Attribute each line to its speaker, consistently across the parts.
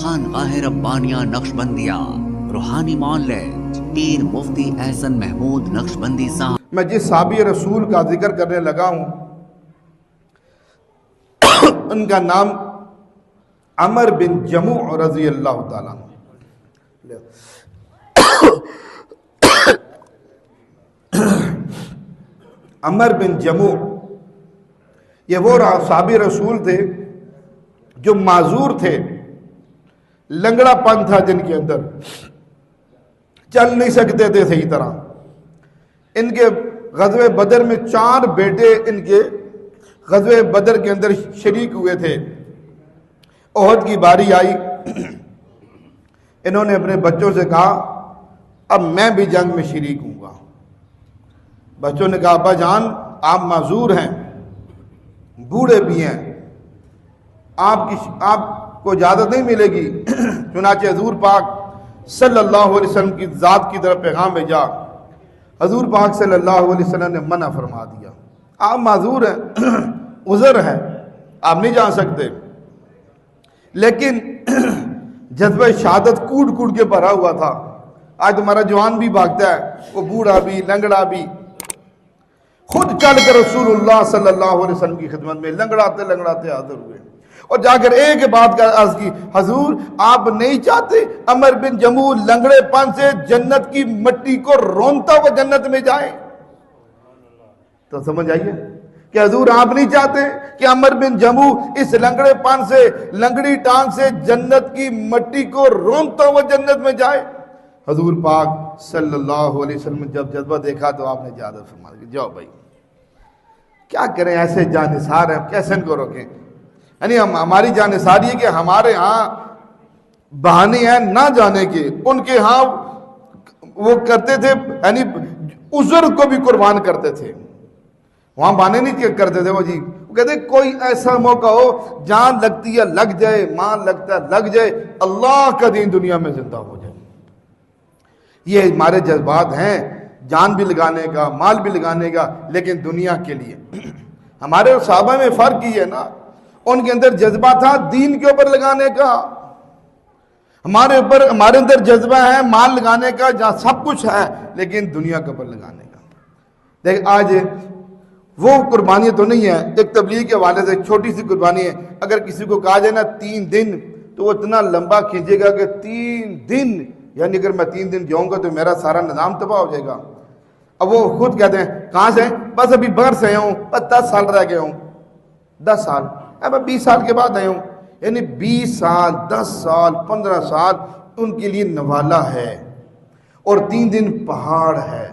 Speaker 1: خانقاہ ربانیہ نقشبندیہ روحانی معالج پیر مفتی احسن محمود نقشبندی صاحب۔
Speaker 2: میں جس صحابی رسول کا ذکر کرنے لگا ہوں ان کا نام عمر بن جموع رضی اللہ تعالیٰ عنہ۔ عمر بن جموع یہ وہ صحابی رسول تھے جو معذور تھے، لنگڑا پن تھا جن کے اندر، چل نہیں سکتے تھے صحیح طرح۔ ان کے غزوہ بدر میں 4 بیٹے ان کے غزوہ بدر کے اندر شریک ہوئے تھے۔ احد کی باری آئی، انہوں نے اپنے بچوں سے کہا اب میں بھی جنگ میں شریک ہوں گا۔ بچوں نے کہا ابا جان آپ معذور ہیں، بوڑھے بھی ہیں، آپ کو اجازت نہیں ملے گی۔ چنانچہ حضور پاک صلی اللہ علیہ وسلم کی ذات کی طرف پیغام بھیجا۔ حضور پاک صلی اللہ علیہ وسلم نے منع فرما دیا، آپ معذور ہیں، عذر ہے، آپ نہیں جا سکتے۔ لیکن جذبہ شہادت کوٹ کوٹ کے بھرا ہوا تھا۔ آج تمہارا جوان بھی بھاگتا ہے، وہ بوڑھا بھی، لنگڑا بھی، خود چل کر رسول اللہ صلی اللہ علیہ وسلم کی خدمت میں لنگڑاتے لنگڑاتے حاضر ہوئے اور جا کر ایک بات کا عرض کی، حضور آپ نہیں چاہتے عمر بن جموع لنگڑے پن سے جنت کی مٹی کو رونتا ہوا جنت میں جائے؟ تو سمجھ آئیے کہ حضور آپ نہیں چاہتے کہ عمر بن جموع اس لنگڑے پن سے، لنگڑی ٹانگ سے جنت کی مٹی کو رونتا ہوا جنت میں جائے؟ حضور پاک صلی اللہ علیہ وسلم جب جذبہ دیکھا تو آپ نے اجازت فرما دی، جاؤ بھائی، کیا کریں ایسے جانثار ہیں، کیسے ان کو روکیں؟ یعنی ہماری جانثاری ہے کہ ہمارے ہاں بہانے ہیں نہ جانے کے، ان کے ہاں وہ کرتے تھے، یعنی عذر کو بھی قربان کرتے تھے، وہاں بہانے نہیں کرتے تھے۔ وہ جی وہ کہتے کوئی ایسا موقع ہو جان لگتی ہے لگ جائے، مال لگتا ہے لگ جائے، اللہ کا دین دنیا میں زندہ ہو جائے۔ یہ ہمارے جذبات ہیں، جان بھی لگانے کا، مال بھی لگانے کا، لیکن دنیا کے لیے۔ ہمارے صحابہ میں فرق یہ ہے نا، ان کے اندر جذبہ تھا دین کے اوپر لگانے کا، ہمارے اندر جذبہ ہے مال لگانے کا، جہاں سب کچھ ہے لیکن دنیا کے اوپر لگانے کا۔ دیکھ آج وہ قربانی تو نہیں ہے، ایک تبلیغ کے حوالے سے چھوٹی سی قربانی ہے۔ اگر کسی کو کہا جائے نا 3 دن، تو وہ اتنا لمبا کھینچے گا کہ 3 دن، یعنی اگر میں 3 دن جاؤں گا تو میرا سارا نظام تباہ ہو جائے گا۔ اب وہ خود کہتے ہیں کہاں سے؟ بس ابھی باہر سے آیا ہوں، بس 10 سال رہ گیا ہوں۔ 10 سال؟ اب 20 سال کے بعد آیا ہوں۔ یعنی 20 سال، 10 سال، 15 سال ان کے لیے نوالا ہے، اور 3 دن پہاڑ ہے۔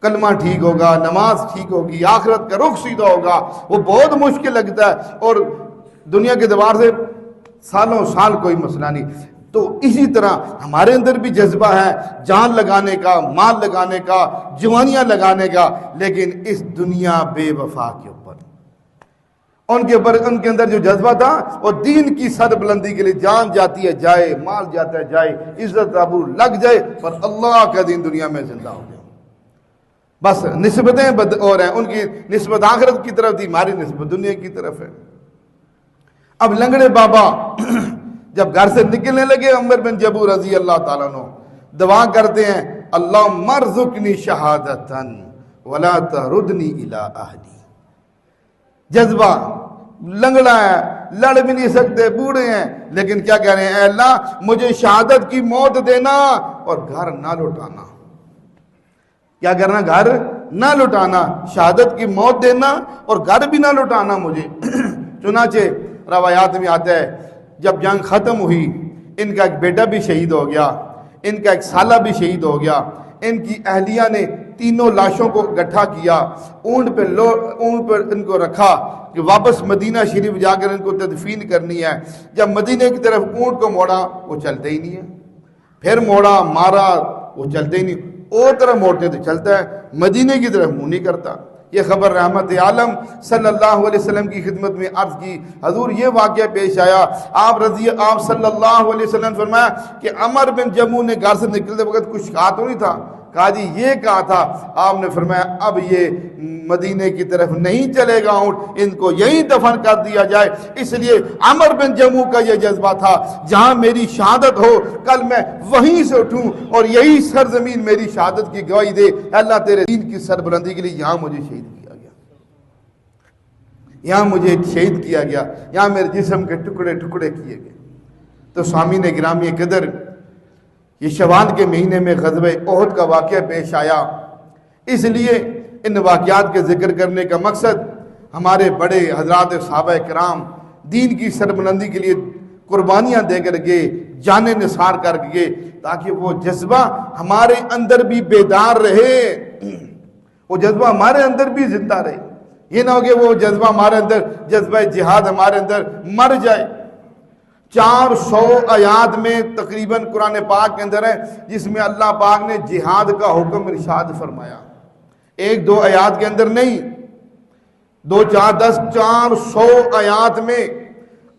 Speaker 2: کلمہ ٹھیک ہوگا، نماز ٹھیک ہوگی، آخرت کا رخ سیدھا ہوگا، وہ بہت مشکل لگتا ہے، اور دنیا کے اعتبار سے سالوں سال کوئی مسئلہ نہیں۔ تو اسی طرح ہمارے اندر بھی جذبہ ہے جان لگانے کا، مال لگانے کا، جوانیاں لگانے کا، لیکن اس دنیا بے وفا کے اوپر ان کے اندر جو جذبہ تھا وہ دین کی سر بلندی کے لیے جان جاتی ہے جائے، مال جاتا ہے جائے، عزت آبرو لگ جائے، پر اللہ کا دین دنیا میں زندہ ہو جائے۔ بس نسبتیں اور ہیں، ان کی نسبت آخرت کی طرف تھی، ہماری نسبت دنیا کی طرف ہے۔ اب لنگڑے بابا جب گھر سے نکلنے لگے، عمر بن جموع رضی اللہ تعالیٰ عنہ دعا کرتے ہیں، اللہم ارزقنی شہادتا ولا تردنی الی اہلی۔ جذبہ لنگڑا ہے، لڑ بھی نہیں سکتے، بوڑھے ہیں، لیکن کیا کہہ رہے ہیں؟ اے اللہ مجھے شہادت کی موت دینا اور گھر نہ لوٹانا۔ کیا کرنا؟ گھر نہ لوٹانا، شہادت کی موت دینا اور گھر بھی نہ لوٹانا مجھے۔ چنانچہ روایات میں آتا ہے جب جنگ ختم ہوئی، ان کا ایک بیٹا بھی شہید ہو گیا، ان کا ایک سالہ بھی شہید ہو گیا۔ ان کی اہلیہ نے تینوں لاشوں کو اکٹھا کیا، اونٹ پر ان کو رکھا کہ واپس مدینہ شریف جا کر ان کو تدفین کرنی ہے۔ جب مدینہ کی طرف اونٹ کو موڑا، وہ چلتے ہی نہیں ہے، پھر موڑا مارا، وہ چلتے ہی نہیں، اور طرف موڑتے تو چلتا ہے، مدینہ کی طرف منہ نہیں کرتا۔ یہ خبر رحمت عالم صلی اللہ علیہ وسلم کی خدمت میں عرض کی، حضور یہ واقعہ پیش آیا، آپ صلی اللہ علیہ وسلم فرمایا کہ عمر بن جموع نے گھر سے نکلتے وقت کچھ کہا تو نہیں تھا؟ کہا جی یہ کہا تھا. آپ نے فرمایا اب یہ مدینے کی طرف نہیں چلے گا اونٹ, ان کو یہیں دفن کر دیا جائے. اس لیے عمر بن جموح کا یہ جذبہ تھا, جہاں میری شہادت ہو کل میں وہیں سے اٹھوں اور یہی سرزمین میری شہادت کی گواہی دے. اللہ تیرے دین کی سربلندی کے لیے یہاں مجھے شہید کیا گیا, یہاں مجھے شہید کیا گیا, یہاں میرے جسم کے ٹکڑے ٹکڑے کیے گئے. تو سامعین گرامی قدر, یہ شوال کے مہینے میں غزوہ احد کا واقعہ پیش آیا. اس لیے ان واقعات کے ذکر کرنے کا مقصد ہمارے بڑے حضرات صحابہ کرام دین کی سربلندی کے لیے قربانیاں دے کر گئے, جانیں نثار کر گئے, تاکہ وہ جذبہ ہمارے اندر بھی بیدار رہے, وہ جذبہ ہمارے اندر بھی زندہ رہے. یہ نہ ہو کہ وہ جذبہ ہمارے اندر, جذبہ جہاد ہمارے اندر مر جائے. 400 آیات میں تقریباً قرآن پاک کے اندر ہے جس میں اللہ پاک نے جہاد کا حکم ارشاد فرمایا. 1-2 آیات کے اندر نہیں, 2 4 10 400 آیات میں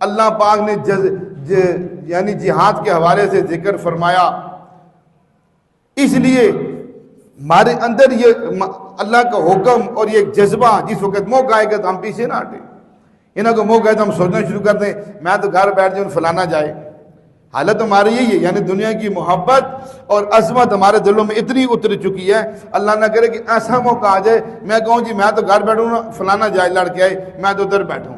Speaker 2: اللہ پاک نے یعنی جہاد کے حوالے سے ذکر فرمایا. اس لیے ہمارے اندر یہ اللہ کا حکم اور یہ جذبہ جس وقت موقع آئے گا تو ہم پیچھے نہ ہٹیں. انہوں کو موقع ہے تو ہم سوچنا شروع کر دیں میں تو گھر بیٹھ جاؤں فلانا جائے. حالت ہماری یہی ہے, یعنی دنیا کی محبت اور عظمت ہمارے دلوں میں اتنی اتر چکی ہے, اللہ نہ کرے کہ ایسا موقع آ جائے میں کہوں جی میں تو گھر بیٹھوں, فلانا جائے لڑ کے آئے, میں تو ادھر بیٹھوں.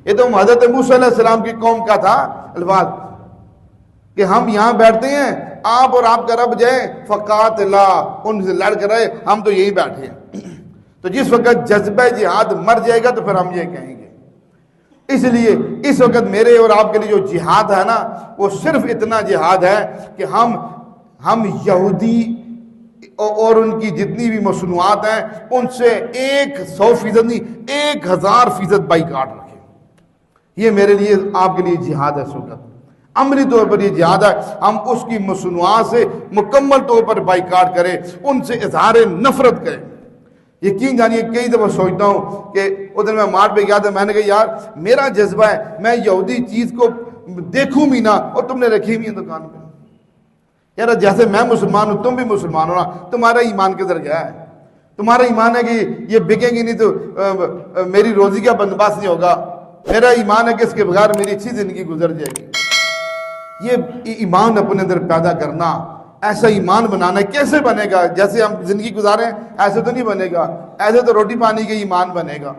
Speaker 2: یہ تو حضرت موسیٰ علیہ السلام کی قوم کا تھا الفاظ کہ ہم یہاں بیٹھتے ہیں, آپ اور آپ کا رب جائے فقاتلا, ان سے لڑ کر رہے, ہم تو یہی بیٹھے ہیں. تو جس وقت جذبہ جہاد مر جائے گا تو پھر ہم یہ کہیں گے. اس لیے اس وقت میرے اور آپ کے لیے جو جہاد ہے نا, وہ صرف اتنا جہاد ہے کہ ہم یہودی اور ان کی جتنی بھی مصنوعات ہیں ان سے 100% نہیں 1000% بائیکاٹ رکھیں. یہ میرے لیے آپ کے لیے جہاد ہے. اس وقت عملی طور پر یہ جہاد ہے, ہم اس کی مصنوعات سے مکمل طور پر بائیکاٹ کریں, ان سے اظہار نفرت کریں. یقین جانیے کئی دفعہ سوچتا ہوں کہ ادھر میں مارٹ پہ گیا تھا, میں نے کہا یار میرا جذبہ ہے میں یہودی چیز کو دیکھوں بھی نہ, اور تم نے رکھی بھی ہے دکان پہ. یار جیسے میں مسلمان ہوں تم بھی مسلمان ہو نا, تمہارا ایمان کدھر گیا ہے؟ تمہارا ایمان ہے کہ یہ بکیں گی نہیں تو میری روزی کا بندوبست نہیں ہوگا. میرا ایمان ہے کہ اس کے بغیر میری اچھی زندگی گزر جائے گی. یہ ایمان اپنے اندر پیدا کرنا, ایسا ایمان بنانا کیسے بنے گا؟ جیسے ہم زندگی گزاریں ایسے تو نہیں بنے گا. ایسے تو روٹی پانی کا ایمان بنے گا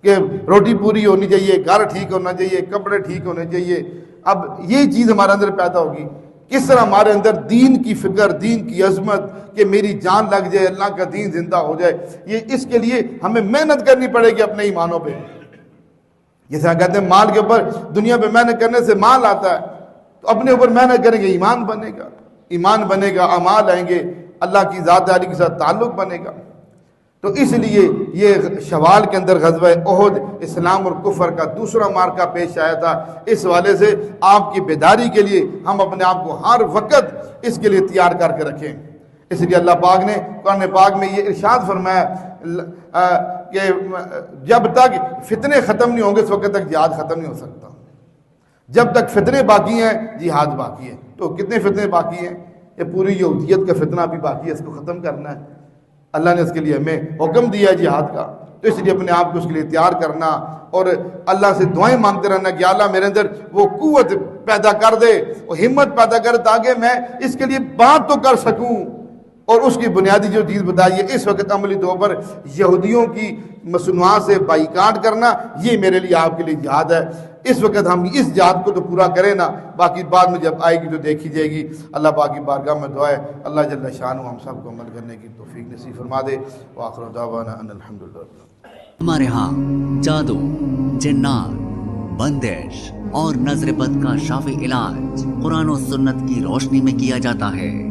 Speaker 2: کہ روٹی پوری ہونی چاہیے, گھر ٹھیک ہونا چاہیے, کپڑے ٹھیک ہونے چاہیے. اب یہ چیز ہمارے اندر پیدا ہوگی. کس طرح ہمارے اندر دین کی فکر, دین کی عظمت کہ میری جان لگ جائے, اللہ کا دین زندہ ہو جائے. یہ اس کے لیے ہمیں محنت کرنی پڑے گی اپنے ایمانوں پہ. جیسے کہتے ہیں مال کے اوپر دنیا پہ محنت کرنے سے مال آتا ہے, تو اپنے اوپر محنت کریں گے ایمان بنے گا, ایمان بنے گا, اعمال آئیں گے, اللہ کی ذات عالی کے ساتھ تعلق بنے گا. تو اس لیے یہ شوال کے اندر غزوہ احد اسلام اور کفر کا دوسرا مارکہ پیش آیا تھا. اس والے سے آپ کی بیداری کے لیے ہم اپنے آپ کو ہر وقت اس کے لیے تیار کر کے رکھیں. اس لیے اللہ پاک نے قرآن پاک میں یہ ارشاد فرمایا کہ جب تک فتنے ختم نہیں ہوں گے اس وقت تک جہاد ختم نہیں ہو سکتا. جب تک فتنے باقی ہیں جہاد باقی ہے. تو کتنے فتنے باقی ہیں؟ یہ پوری یہودیت کا فتنہ بھی باقی ہے, اس کو ختم کرنا ہے. اللہ نے اس کے لیے ہمیں حکم دیا ہے جہاد کا. تو اس لیے اپنے آپ کو اس کے لیے تیار کرنا اور اللہ سے دعائیں مانگتے رہنا کہ اللہ میرے اندر وہ قوت پیدا کر دے, وہ ہمت پیدا کر, تاکہ میں اس کے لیے بات تو کر سکوں. اور اس کی بنیادی جو چیز بتائی ہے اس وقت عملی طور پر یہودیوں کی مصنوعات سے بائیکاٹ کرنا, یہ میرے لیے آپ کے لیے جہاد ہے. اس وقت ہم اس جہاد کو تو پورا کریں نا, باقی بعد میں جب آئے گی تو دیکھی جائے گی. اللہ پاک کی بارگاہ میں دعا ہے اللہ جل شانہ ہم سب کو عمل کرنے کی توفیق نصیب فرما دے. وآخر دعوانا ان الحمدللہ.
Speaker 1: ہمارے ہاں جادو, جنات, بندش اور نظر بد کا شافی علاج قرآن و سنت کی روشنی میں کیا جاتا ہے.